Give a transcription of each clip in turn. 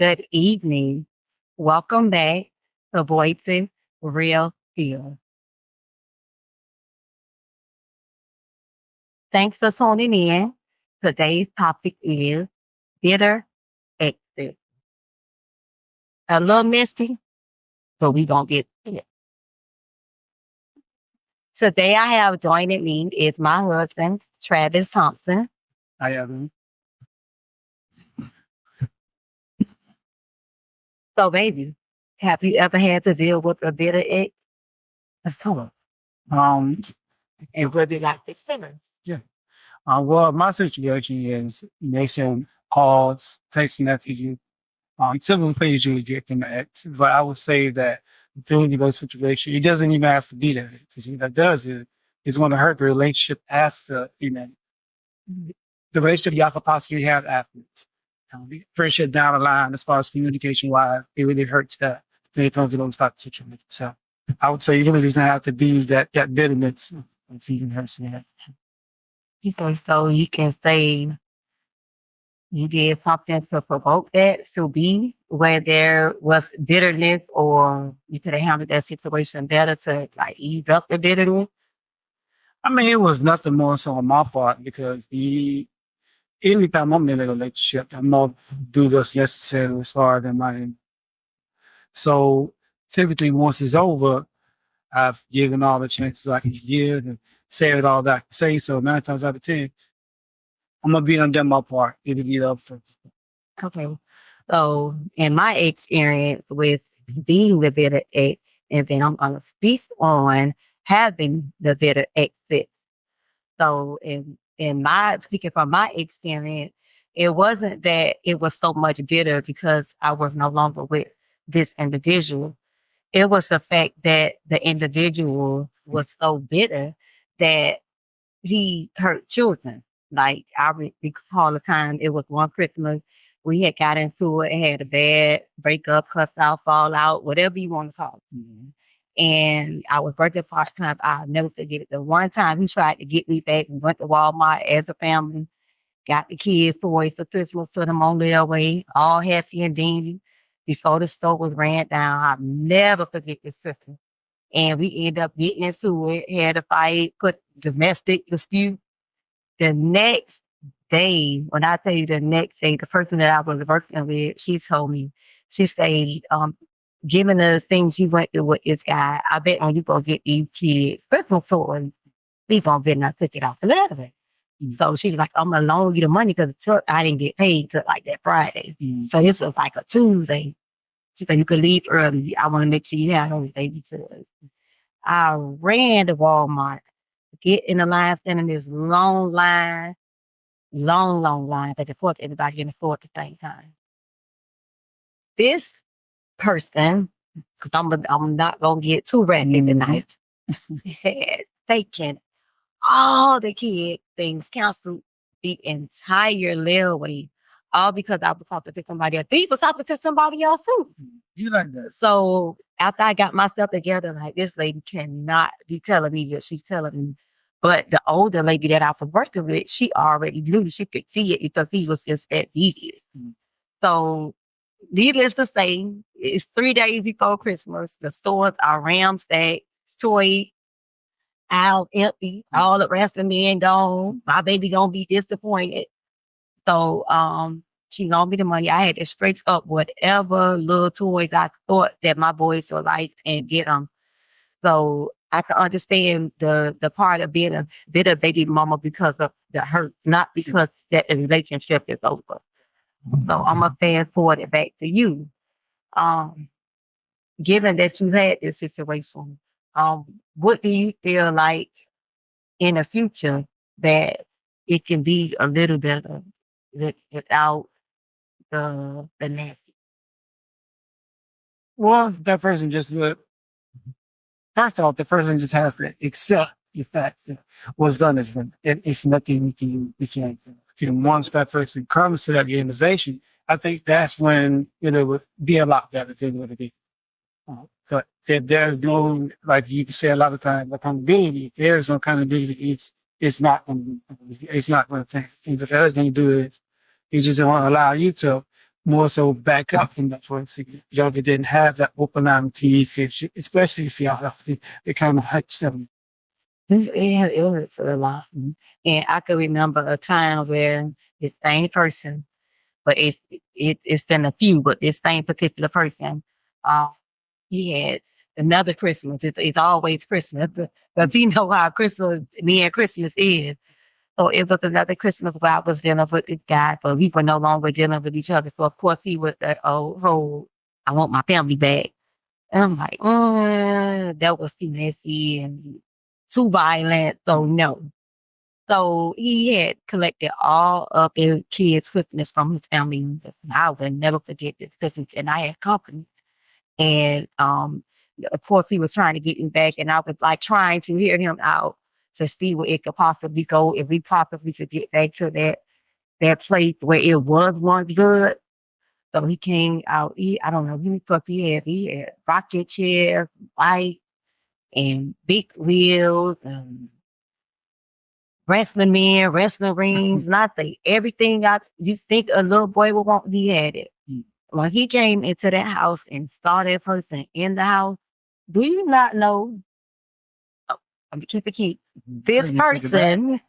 Good evening. Welcome back to Voices Real Feel. Thanks for tuning in. Today's topic is bitter exit. A little misty, but we gonna get it. Today I have joining me is my husband, Travis Thompson. I haven't. So baby, have you ever had to deal with a bitter ex? Of course. Um, And what did I consider? yeah. Well, my situation is they send calls, text messages, typically usually get from the ex. But I would say that during those situations, it doesn't even have to be there. Because what that does is it's going to hurt the relationship after, the relationship y'all could possibly have afterwards. Friendship down the line, as far as communication wise, it really hurts that when it comes to those type of situations. So I would say you really doesn't have to be that bitterness. It's even hurts me. So you can say you did something to provoke that to be where there was bitterness, or you could have handled that situation better to like ease up the bitterness. I mean, it was nothing more so on my part because anytime I'm in a relationship, I'm not do what's necessary as far as my. So typically, once it's over, I've given all the chances I can give and said all that I can say. So 9 times out of 10, I'm gonna be undone my part. It'll be up first. Okay. So in my experience with being the bitter ex, and then I'm gonna speak on having the bitter exit. So in my speaking from my experience, it wasn't that it was so much bitter because I was no longer with this individual. It was the fact that the individual was so bitter that he hurt children. Like recall a time, it was one Christmas, we had got into it, had a bad breakup, cuss out, fall out, whatever you want to call it. And I was birthday party time. I'll never forget it. The one time he tried to get me back, we went to Walmart as a family, got the kids toys for Christmas, put them on their way, all happy and dandy. Before the store was ran down, I'll never forget this Christmas. And we ended up getting into it, had a fight, put domestic dispute. The next day, when I tell you the next day, the person that I was working with, she told me, she said, given the things you went through with this guy, I bet when you go get these kids Christmas toys, we gonna bet not $50 for that. So she was like, I'm gonna loan you the money because I didn't get paid till like that Friday. So this was like a Tuesday. She said, you could leave early. I want to make sure you have those baby toys. I ran to Walmart, get in the line, stand in this long line, long line, that the forth everybody in the store at the same time. This person, because I'm not gonna get too randy tonight, had taken all the kid things, canceled the entire layaway, all because I was talking to somebody else. He was talking to somebody else too. You like that? So after I got myself together, like this lady cannot be telling me what she's telling me. But the older lady that I was working with, she already knew, she could see it because he was just that devious. So needless to say, it's 3 days before Christmas. The stores are ramstacked, toy out empty, all the rest of me ain't gone. My baby gonna be disappointed. So she loaned me the money. I had to scrape up whatever little toys I thought that my boys would like and get them. So I can understand the part of being a bitter baby mama because of the hurt, not because that the relationship is over. So I'm gonna fast forward it back to you. Um, Given that you had this situation, what do you feel like in the future that it can be a little better without the nasty? Well, that person just first off, the person just has to accept the fact that what's done is done. It's nothing we can't do. Once that person comes to that realization, I think that's when it would be a lot better than what it is. But there's no, like you can say a lot of times, accountability. If there's no accountability, it's not going to change. And what the other thing to do is, he just won't allow you to more so back up from the first. Younger didn't have that open arm TV, especially if you're healthy. It kind of hurts them. It was a lot. And I can remember a time where this same person, but it's been a few, but this same particular person, uh, he had another Christmas. It's always Christmas because you know how Christmas, me and Christmas is. So it was another Christmas where I was dealing with this guy, but we were no longer dealing with each other. So of course he was the whole, I want my family back. And I'm like, that was too messy and too violent. So no. So he had collected all of the kids' Christmas from his family. I would never forget this Christmas. And I had company. And of course he was trying to get me back. And I was like trying to hear him out to see where it could possibly go, if we possibly could get back to that place where it was once good. So he came out, I don't know, he had rocket chairs, bike, and big wheels, and wrestling men, wrestling rings, and I say everything you think a little boy would want, he had it. When he came into that house and saw that person in the house, do you not know? Oh, I'm just a kid. This person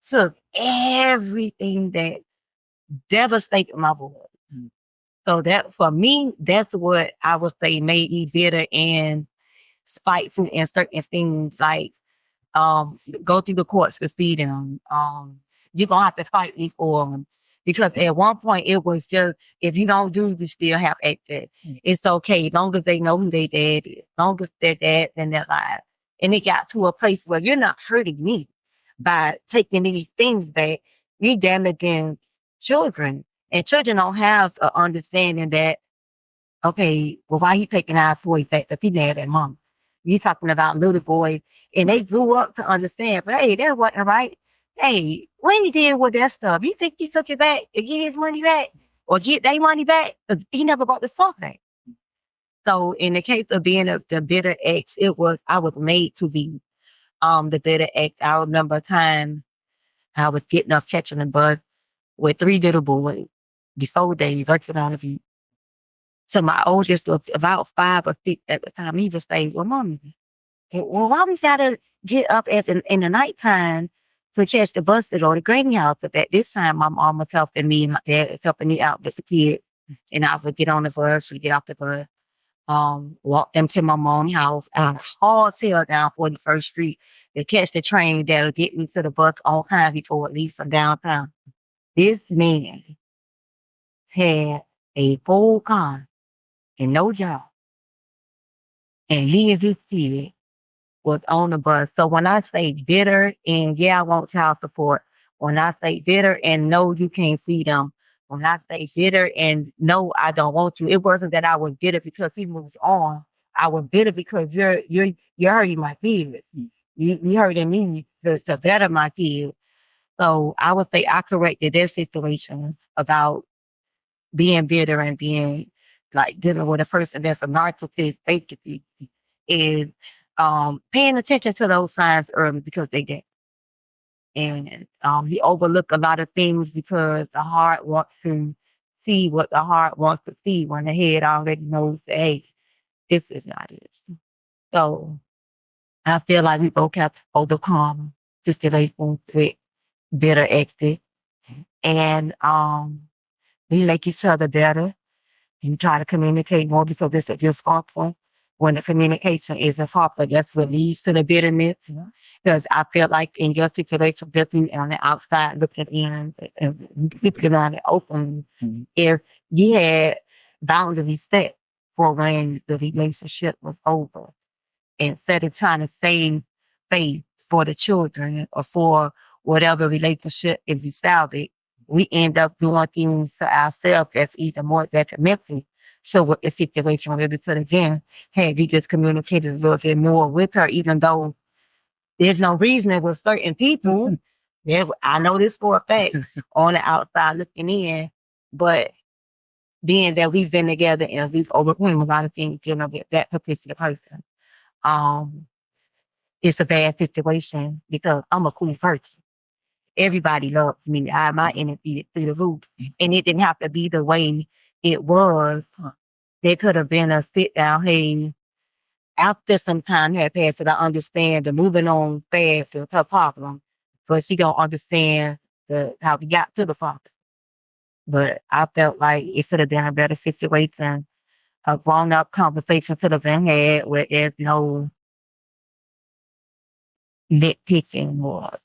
took everything that devastated my boy. So that for me, that's what I would say made me bitter and spiteful and certain things like go through the courts to see them. You're gonna have to fight me for them. Because at one point it was just, if you don't do, you still have access. It's okay, as long as they know who they dad is, as long as their dad in their lives. And it got to a place where you're not hurting me by taking these things back. You damaging children. And children don't have an understanding that, okay, well, why he taking our boys back if he mad at mom? You talking about little boys, and they grew up to understand, but hey, that wasn't right. Hey, when he did with that stuff, you think he took it back to get his money back or get their money back? He never brought the stuff back. So in the case of being the bitter ex, I was made to be the bitter ex. I remember a time I was getting up catching the bus with 3 little boys before they working on me. So my oldest was about 5 or 6 at the time. He just say, well, mommy, well, why we gotta get up in the nighttime to catch the bus to go to Granny house? But at this time, my mom was helping me and my dad was helping me out with the kid. And I would get on the bus, we get off the bus, walk them to my mom's house, hard tail down 41st Street to catch the train that'll get me to the bus on time before it leaves from downtown. This man had a full car and no job. And he and his kid was on the bus. So when I say bitter and yeah, I want child support, when I say bitter and no, you can't see them, when I say bitter and no, I don't want you, it wasn't that I was bitter because he moved on. I was bitter because you're hurting my kids. You hurting me to better my kids. So I would say I corrected that situation about being bitter and being like dealing with a person that's a narcissist basically is paying attention to those signs early because they did. And he overlook a lot of things because the heart wants to see what the heart wants to see when the head already knows that, hey, this is not it. So I feel like we both have to overcome situations with bitter exit and we make each other better and try to communicate more because it's dysfunctional. When the communication isn't proper, that's what leads to the bitterness. Because I feel like in your situation, just on the outside looking in and looking on it open, if you had boundaries set for when the relationship was over, instead of trying to save face for the children or for whatever relationship is established, we end up doing things to ourselves that's even more detrimental. So what the situation will be put again, had you just communicated a little bit more with her, even though there's no reason with certain people. Yeah, I know this for a fact on the outside looking in, but being that we've been together and we've overcome a lot of things, with that particular person, it's a bad situation because I'm a cool person. everybody loved me. I my energy through the roof. And it didn't have to be the way it was. There could have been a sit down, hey, after some time had passed, and I understand the moving on fast is her problem, but she don't understand how we got to the problem. But I felt like it could have been a better situation. A grown up conversation could have been had where there's no nitpicking or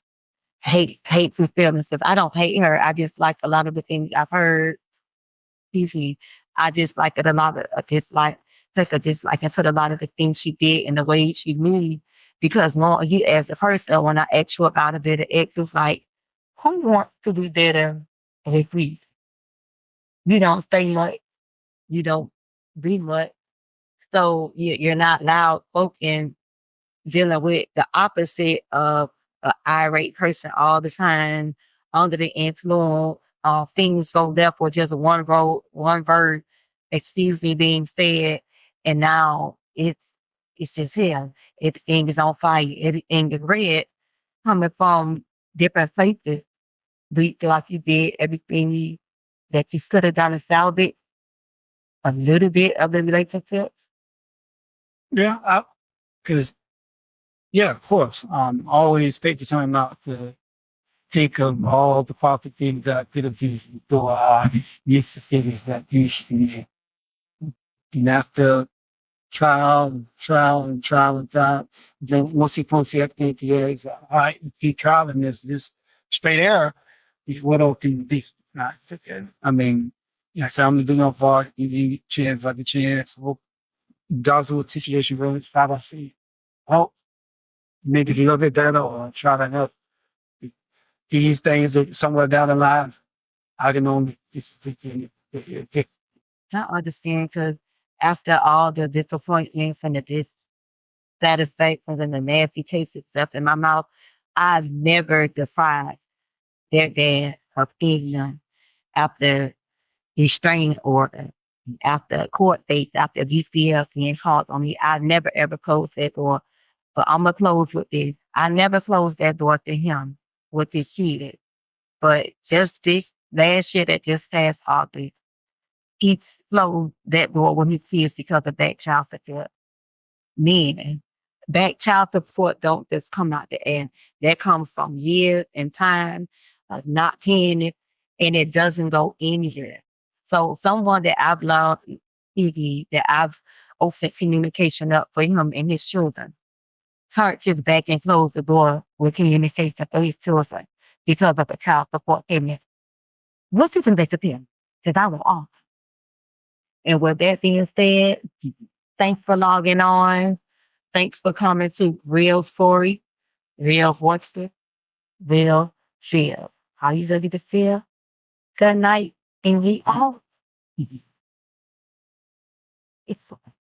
hateful feelings. Because I don't hate her. I just like a lot of the things I've heard. Easy. I just like it a lot of dislike, take a dislike and put a lot of the things she did and the way she moved. Because more you as a person, when I asked you about a bit of X, it's like, who wants to be better with we? You don't say much, you don't be much. So you're not loud spoken dealing with the opposite of an irate person all the time under the influence. Things go there for just one word, excuse me, being said, and now it's just him. Everything is on fire. Everything is red, coming from different places. Do you feel like you did everything that you could have done to salvage a little bit of the relationship? Yeah, because yeah, of course. Always take the time out to think of all the positive things that I could have used before I used to things that used to be. And after trial. Then once he points the everything together, he's like, all right, keep trialing this straight error. What else can you do? Not okay. I mean, yeah, so I'm doing no part, you need chance by the chance. Hope does what situation really try to see. Help make it a little bit better or try to help these things that somewhere down the line. I can only I understand because after all the disappointments and the dissatisfactions and the nasty taste and stuff in my mouth, I've never defied their dad of ignorance after restraining order, after court dates, after UCF being called on me. I never ever closed that door. But I'm gonna close with this. I never closed that door to him with his kid. But just this last year that just passed August, he closed that door with his kids because of that child support. Meaning, back child support don't just come out the air. That comes from years and time of not paying it, and it doesn't go anywhere. So someone that I've loved, that I've opened communication up for him and his children, turned his back and closed the door with communication for his children because of the child support payment. What you think they could him? Because I was off. And with that being said, thanks for logging on. Thanks for coming to Real Story, Real Voices, Real Feel. How you ready to feel? Good night, and we all. It's